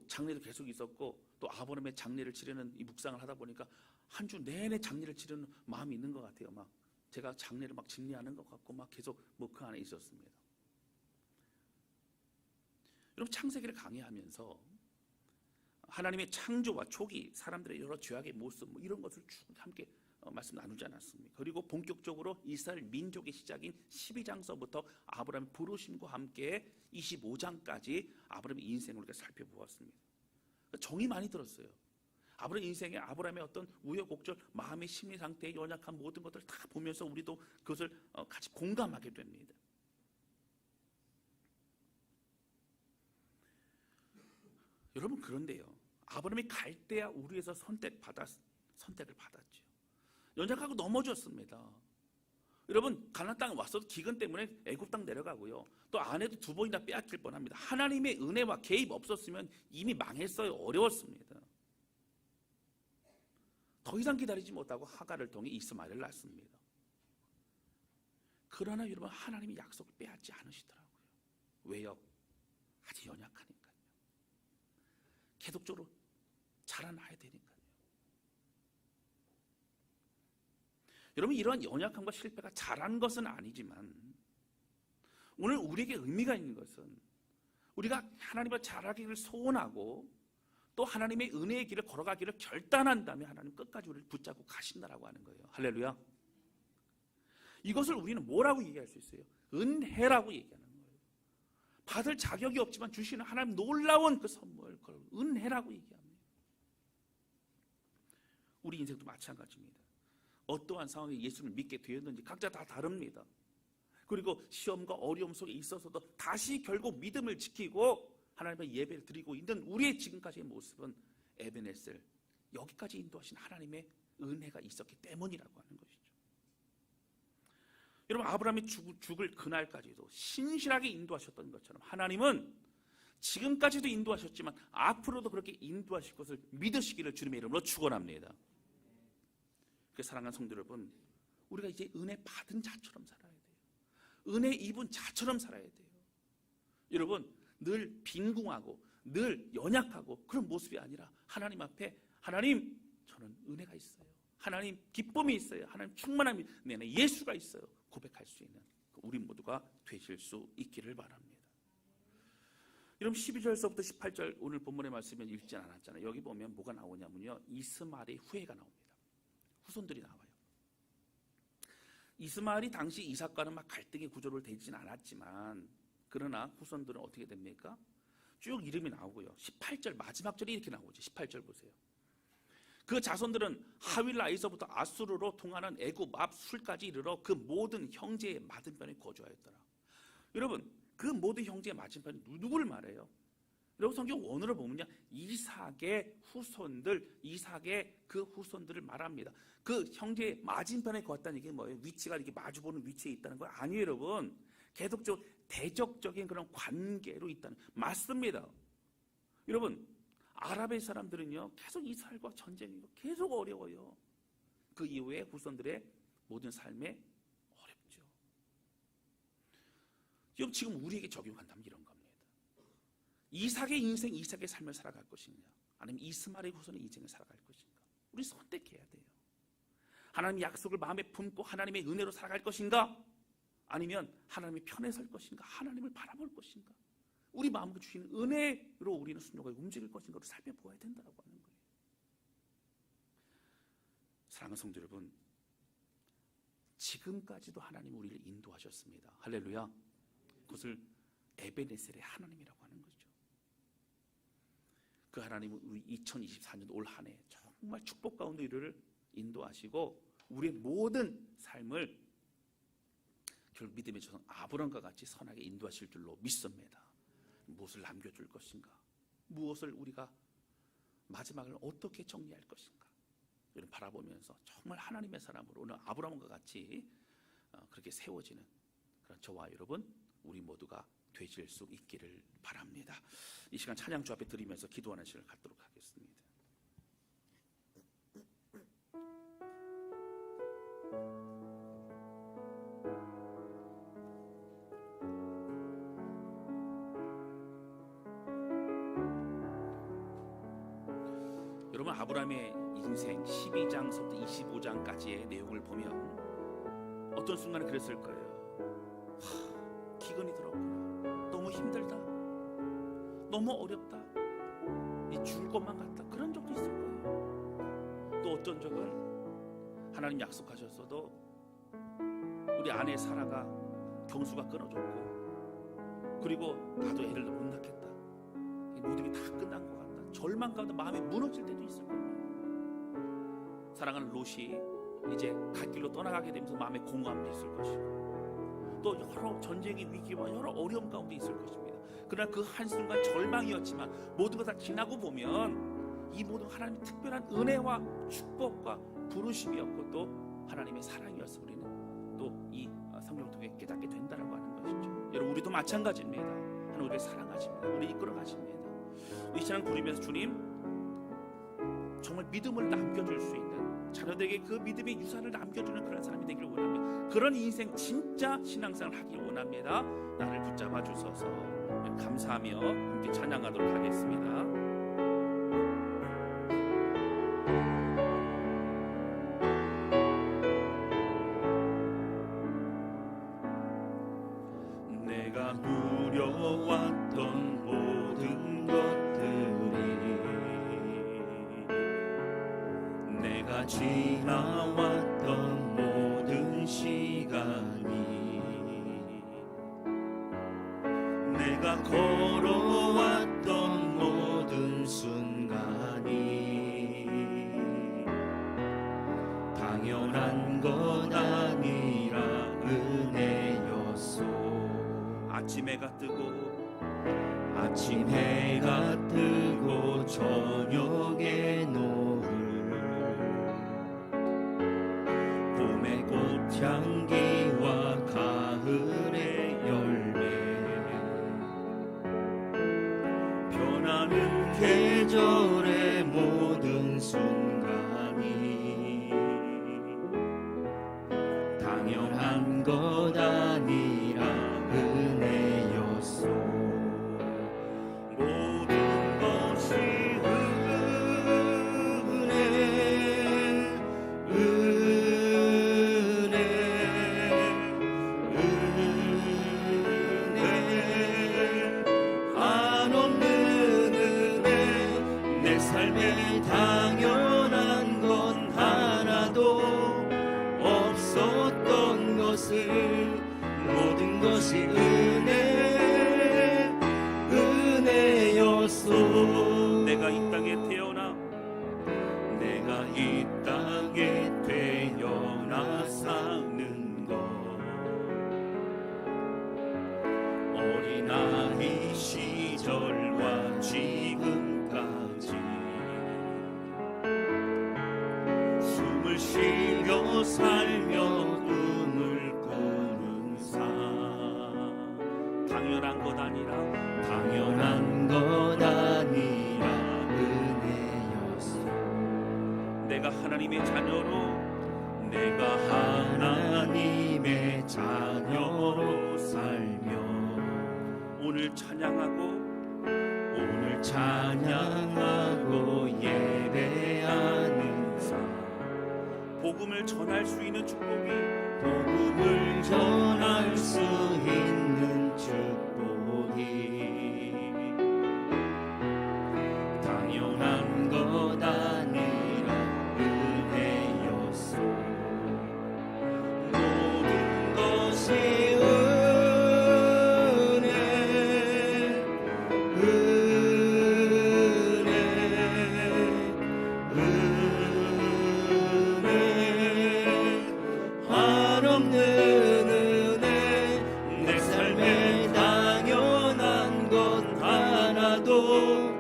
Speaker 1: 장례도 계속 있었고 또 아브라함의 장례를 치르는 이 묵상을 하다 보니까 한 주 내내 장례를 치르는 마음이 있는 것 같아요. 제가 장례를 진리하는 것 같고 계속 그 안에 있었습니다. 여러분, 창세기를 강의하면서 하나님의 창조와 초기 사람들의 여러 죄악의 모습 이런 것을 쭉 함께 말씀 나누지 않았습니까? 그리고 본격적으로 이스라엘 민족의 시작인 12장서부터 아브라함의 부르심과 함께 25장까지 아브라함의 인생을 우리가 살펴보았습니다. 정이 많이 들었어요. 아브라함 인생에 아브라함의 어떤 우여곡절, 마음의 심리 상태의 연약한 모든 것들을 다 보면서 우리도 그것을 같이 공감하게 됩니다. 여러분, 그런데요, 아브라함이 갈대아 우르에서 선택을 받았죠. 연약하고 넘어졌습니다. 여러분, 가나안 땅에 왔어도 기근 때문에 애굽 땅 내려가고요. 또 아내도 2번이나 빼앗길 뻔합니다. 하나님의 은혜와 개입 없었으면 이미 망했어요. 어려웠습니다. 더 이상 기다리지 못하고 하갈을 통해 이스마엘을 낳습니다. 그러나 여러분, 하나님이 약속을 빼앗지 않으시더라고요. 왜요? 아직 연약하니까요. 계속적으로 자라나야 되니까요. 여러분, 이러한 연약함과 실패가 잘한 것은 아니지만 오늘 우리에게 의미가 있는 것은 우리가 하나님과 자라기를 소원하고 또 하나님의 은혜의 길을 걸어가기를 결단한다면 하나님 끝까지 우리를 붙잡고 가신다라고 하는 거예요. 할렐루야. 이것을 우리는 뭐라고 얘기할 수 있어요? 은혜라고 얘기하는 거예요. 받을 자격이 없지만 주시는 하나님 놀라운 그 선물, 그걸 은혜라고 얘기합니다. 우리 인생도 마찬가지입니다. 어떠한 상황에 예수를 믿게 되었는지 각자 다 다릅니다. 그리고 시험과 어려움 속에 있어서도 다시 결국 믿음을 지키고 하나님의 예배를 드리고 있는 우리의 지금까지의 모습은 에베네셀, 여기까지 인도하신 하나님의 은혜가 있었기 때문이라고 하는 것이죠. 여러분, 아브라함이 죽을 그날까지도 신실하게 인도하셨던 것처럼 하나님은 지금까지도 인도하셨지만 앞으로도 그렇게 인도하실 것을 믿으시기를 주님의 이름으로 축원합니다. 그 사랑하는 성도 여러분, 우리가 이제 은혜 받은 자처럼 살아야 돼요. 은혜 입은 자처럼 살아야 돼요. 여러분, 늘 빈궁하고 늘 연약하고 그런 모습이 아니라 하나님 앞에, 하나님, 저는 은혜가 있어요. 하나님, 기쁨이 있어요. 하나님, 충만함이, 내 안에 예수가 있어요. 고백할 수 있는 우리 모두가 되실 수 있기를 바랍니다. 여러분, 12절서부터 18절 오늘 본문의 말씀을 읽지 않았잖아요. 여기 보면 뭐가 나오냐면요, 이스마엘의 후예가 나옵니다. 후손들이 나와요. 이스마엘이 당시 이삭과는 막 갈등의 구조를 되진 않았지만 그러나 후손들은 어떻게 됩니까? 쭉 이름이 나오고요. 18절 마지막 절이 이렇게 나오죠. 18절 보세요. 그 자손들은 하윌라에서부터 아수르로 통하는 애굽 앞 술까지 이르러 그 모든 형제의 맞은편에 거주하였더라. 여러분, 그 모든 형제의 맞은편이 누구를 말해요? 여러분, 성경 원어를 보면요, 이삭의 후손들, 이삭의 그 후손들을 말합니다. 그 형제의 맞은편에 거했다는 얘기는 뭐예요? 위치가 이렇게 마주보는 위치에 있다는 거 아니에요, 여러분. 계속적으로 대적적인 그런 관계로 있다는, 맞습니다. 여러분, 아랍의 사람들은요, 계속 이스라엘과 전쟁이고 계속 어려워요. 그 이후에 후손들의 모든 삶에 어렵죠. 여러분, 지금 우리에게 적용한다면 이런 겁니다. 이삭의 인생, 이삭의 삶을 살아갈 것이냐, 아니면 이스마엘의 후손의 인생을 살아갈 것인가? 우리 선택해야 돼요. 하나님의 약속을 마음에 품고 하나님의 은혜로 살아갈 것인가, 아니면 하나님의 편에 설 것인가, 하나님을 바라볼 것인가, 우리 마음을 주시는 은혜로 우리는 순종하고 움직일 것인가를 살펴보아야 된다고 하는 거예요. 사랑하는 성도 여러분, 지금까지도 하나님 우리를 인도하셨습니다. 할렐루야. 그것을 에베네셀의 하나님이라고 하는 거죠. 그 하나님은 우리 2024년 올 한 해 정말 축복 가운데 우리를 인도하시고 우리의 모든 삶을 결국 믿음의 조상 아브라함과 같이 선하게 인도하실 줄로 믿습니다. 무엇을 남겨줄 것인가, 무엇을 우리가 마지막을 어떻게 정리할 것인가, 이런 바라보면서 정말 하나님의 사람으로 오늘 아브라함과 같이 그렇게 세워지는 그런 저와 여러분, 우리 모두가 되실 수 있기를 바랍니다. 이 시간 찬양 주 앞에 드리면서 기도하는 시간을 갖도록 하겠습니다. 여러분, 아브라함의 인생 12장부터 25장까지의 내용을 보면 어떤 순간에 그랬을 거예요. 기근이 들었구나, 너무 힘들다, 너무 어렵다, 이 죽을 것만 같다, 그런 적도 있을 거예요. 또 어떤 적은 하나님 약속하셨어도 우리 아내 사라가 경수가 끊어졌고, 그리고 나도 애를 못 낳겠다, 모든 게 다 끝난 것 같다, 절망 가운데 마음이 무너질 때도 있을 거예요. 사랑하는 롯이 이제 갈 길로 떠나가게 되면서 마음에 공허함도 있을 것이고 또 여러 전쟁의 위기와 여러 어려움 가운데 있을 것입니다. 그러나 그 한순간 절망이었지만 모든 것 다 지나고 보면 이 모든 하나님의 특별한 은혜와 축복과 부르심이었고 또 하나님의 사랑이었어 우리는 또 이 성경을 통해 깨닫게 된다라고 하는 것이죠. 여러분 우리도 마찬가지입니다. 하나님 우리를 사랑하십니다. 우리 이끌어 가십니다. 이 시간 부르면서 주님 정말 믿음을 남겨줄 수 있는 자녀들에게 그 믿음의 유산을 남겨주는 그런 사람이 되기를 원합니다. 그런 인생 진짜 신앙생활을 하길 원합니다. 나를 붙잡아 주셔서 감사하며 함께 찬양하도록 하겠습니다. 내가 누려왔던 모든 것들이 내가 지나왔던 모든 시간이 내가 걸어왔던 모든 순간이 당연한 것 아니라 은혜였소. 아침 해가 뜨고 저녁에 노을 봄의 꽃향기와 가을의 열매 변하는 계절의 모든 순간이 당연한 것 아니라 은혜였소. 모든 것이 은혜 한없는 은혜 내 삶에 당연한 건 하나도 없었던 것을 모든 것이 은혜였소. 내가 이 땅에 태어나 사는 것 어린아이 시절과 지금까지 숨을 쉬며 살며 꿈을 꾸는 삶 당연한 것 아니라 은혜였소. 내가 하나님의 자녀로 살며 오늘 찬양하고 예배하는 삶 복음을 전할 수 있는 축복이 당연한 것 아니라 은혜였소. 모든 것이 한없는 은혜 내 삶에 당연한 것 하나도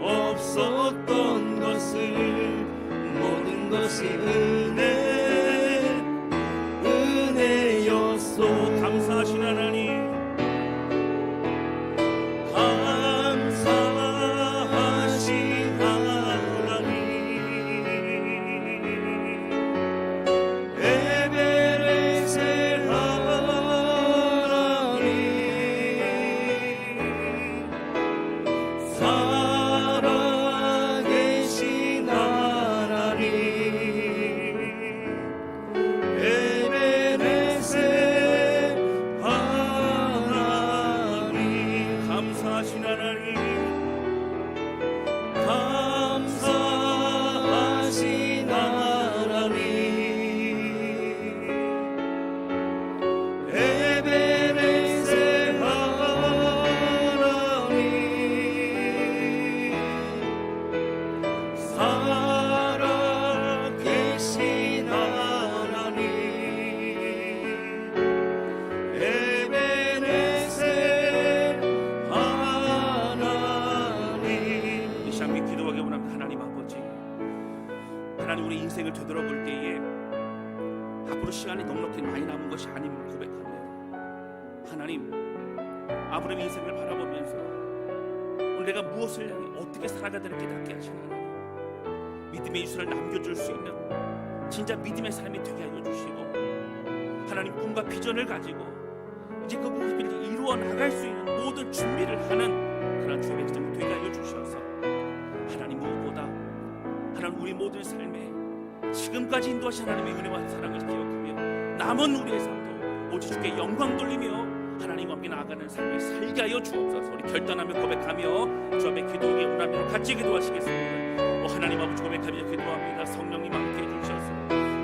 Speaker 1: 없었던 것을 모든 것이 은혜였소. 감사하신 하나님 살아계신 하나님 하나님 우리 인생을 되돌아볼 때에 앞으로 시간이 넉넉히 많이 남은 것이 아님을 고백합니다. 하나님, 아브라함의 인생을 바라보면서 오늘 내가 무엇을 향해 어떻게 살아가야 되는 깨닫게 하시는 하나님, 믿음의 이수를 남겨줄 수 있는 진짜 믿음의 삶이 되게 하여 주시고, 하나님 꿈과 비전을 가지고 이제 그 꿈을 이루어 나갈 수 있는 모든 준비를 하는 그런 주의 백성이 되게 하여 주셔서, 하나님 무엇보다 하나님 우리 모든 삶에 지금까지 인도하신 하나님의 은혜와 사랑을 기억하며 남은 우리의 삶도 오직 주께 영광 돌리며 하나님과 함께 나아가는 삶을 살게 하여 주옵소서. 우리 결단하며 고백하며 주 앞에 기도하게 원하며 같이 기도하시겠습니다. 하나님 아버지 고백하며 기도합니다. 성령님 함께 해주셔서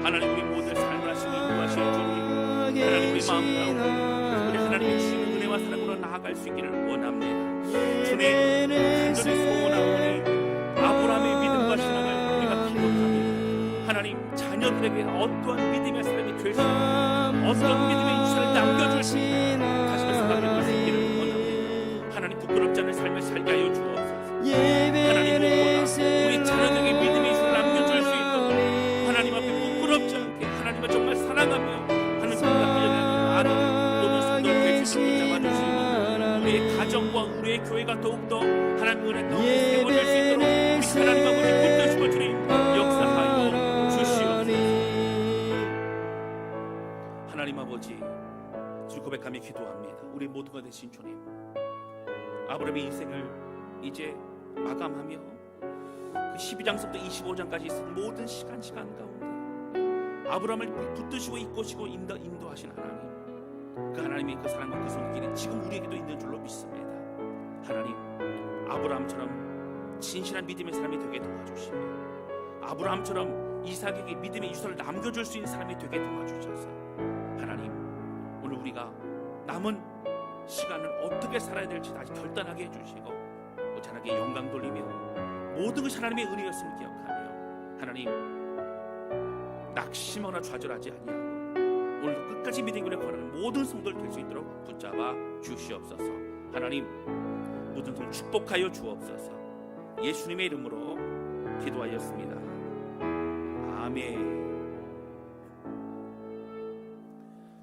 Speaker 1: 하나님 우리 모든 삶을 하시고 인도하시는 주님, 하나님 우리 마음 가운데 우리 하나님의 주시는 은혜와 사랑으로 나아갈 수 있기를 원합니다. 주님 간절히 소원하오니 아브라함의 믿음과 신앙을 우리가 기록하며 하나님 자녀들에게 어떠한 믿음의 사람이 될 수 있는 어떤 믿음의 유산을 남겨줄 수 있는 다시 생각해볼 수 있기를 원합니다. 하나님 부끄럽지 않은 삶을 살게 하여 주옵소서. 하나님 무엇보다 우리 자녀들에게 믿음의 유산을 남겨줄 수 있도록 하나님 앞에 부끄럽지 않게 하나님을 정말 사랑하며 하는 생각을 아는 모든 성도를 될 수 있도록 붙잡아주시고, 우리의 가정과 우리의 교회가 더욱더 하나님 은혜 가운데 세워질 수 있도록 우리 하나님 아버지 붙드시고 주님 역사하여 주시옵소서. 하나님 아버지 주 고백하며 기도합니다. 우리 모두가 되신 주님, 아브라함의 인생을 이제 마감하며 그 12장부터 25장까지 있은 모든 시간 가운데 아브라함을 붙드시고 이끄시고 인도하신 하나님, 그 하나님의 그 사랑과 그 손길이 지금 우리에게도 있는 줄로 믿습니다. 하나님, 아브라함처럼 진실한 믿음의 사람이 되게 도와주시고, 아브라함처럼 이삭에게 믿음의 유산을 남겨줄 수 있는 사람이 되게 도와주셔서, 하나님 오늘 우리가 남은 시간을 어떻게 살아야 될지 다시 결단하게 해주시고, 하나님께 영광 돌리며 모든 것이 하나님의 은혜였음을 기억하며 하나님 낙심하거나 좌절하지 아니하고 오늘도 끝까지 믿음으로 걸어가는 모든 성도를 될 수 있도록 붙잡아 주시옵소서. 하나님 모든 성 축복하여 주옵소서. 예수님의 이름으로 기도하였습니다. 아멘.